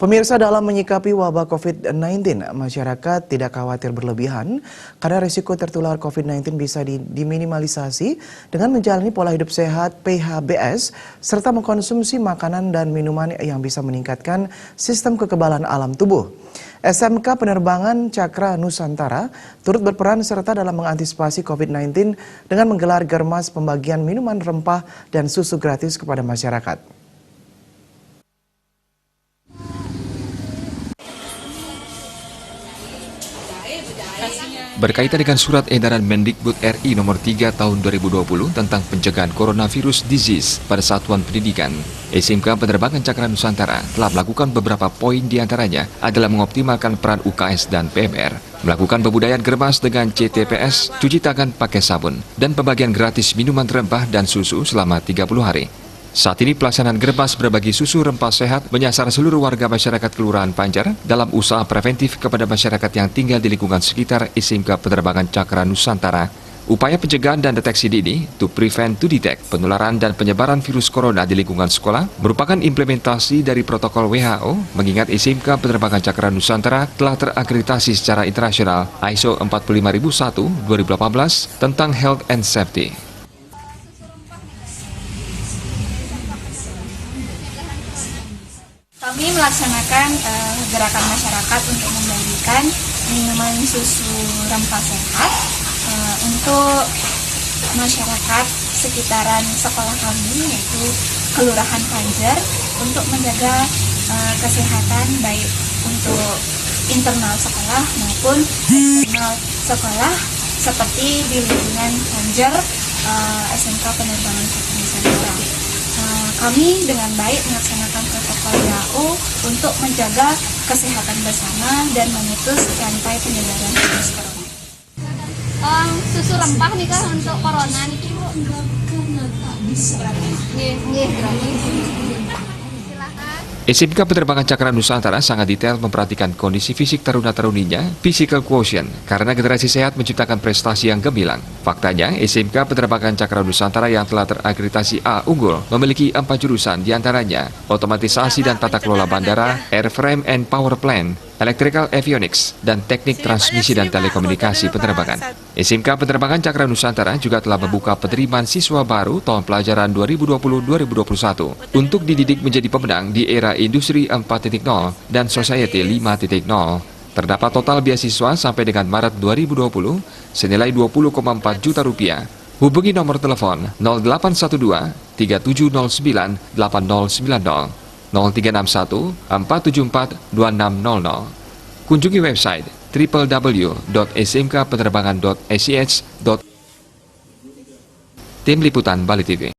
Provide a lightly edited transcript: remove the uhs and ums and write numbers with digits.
Pemirsa, dalam menyikapi wabah COVID-19, masyarakat tidak khawatir berlebihan karena risiko tertular COVID-19 bisa diminimalisasi dengan menjalani pola hidup sehat PHBS serta mengkonsumsi makanan dan minuman yang bisa meningkatkan sistem kekebalan alam tubuh. SMK Penerbangan Cakra Nusantara turut berperan serta dalam mengantisipasi COVID-19 dengan menggelar germas pembagian minuman rempah dan susu gratis kepada masyarakat. Berkaitan dengan surat edaran Mendikbud RI nomor 3 tahun 2020 tentang pencegahan coronavirus disease pada satuan pendidikan, SMK Penerbangan Cakra Nusantara telah melakukan beberapa poin diantaranya adalah mengoptimalkan peran UKS dan PMR, melakukan pembudayaan germas dengan CTPS, cuci tangan pakai sabun, dan pembagian gratis minuman rempah dan susu selama 30 hari. Saat ini pelaksanaan germas berbagi susu rempah sehat menyasar seluruh warga masyarakat Kelurahan Panjar dalam usaha preventif kepada masyarakat yang tinggal di lingkungan sekitar SMK Penerbangan Cakra Nusantara. Upaya pencegahan dan deteksi dini to prevent to detect penularan dan penyebaran virus corona di lingkungan sekolah merupakan implementasi dari protokol WHO, mengingat SMK Penerbangan Cakra Nusantara telah terakreditasi secara internasional ISO 45001-2018 tentang health and safety. Kami melaksanakan gerakan masyarakat untuk membagikan minuman susu rempah sehat untuk masyarakat sekitaran sekolah kami, yaitu Kelurahan Panjar, untuk menjaga kesehatan baik untuk internal sekolah maupun eksternal sekolah seperti di lingkungan Panjar SMK Penerbangan Cakra Nusantara. Kami dengan baik melaksanakan protokol WHO untuk menjaga kesehatan bersama dan memutus rantai penyebaran virus corona. Susu rempah nih kah untuk corona nih? SMK Penerbangan Cakra Nusantara sangat detail memperhatikan kondisi fisik taruna-taruninya, physical quotient, karena generasi sehat menciptakan prestasi yang gemilang. Faktanya, SMK Penerbangan Cakra Nusantara yang telah terakreditasi A unggul memiliki 4 jurusan, diantaranya otomatisasi dan tata kelola bandara, airframe and power plant, electrical avionics, dan teknik transmisi dan telekomunikasi penerbangan. SMK Penerbangan Cakra Nusantara juga telah membuka penerimaan siswa baru tahun pelajaran 2020-2021 untuk dididik menjadi pemenang di era Industri 4.0 dan Society 5.0. Terdapat total beasiswa sampai dengan Maret 2020 senilai 20,4 juta rupiah. Hubungi nomor telepon 0812 3709 8090. 0361 474 2600. Kunjungi website www.smkpenerbangan.sch. Tim Liputan Bali TV.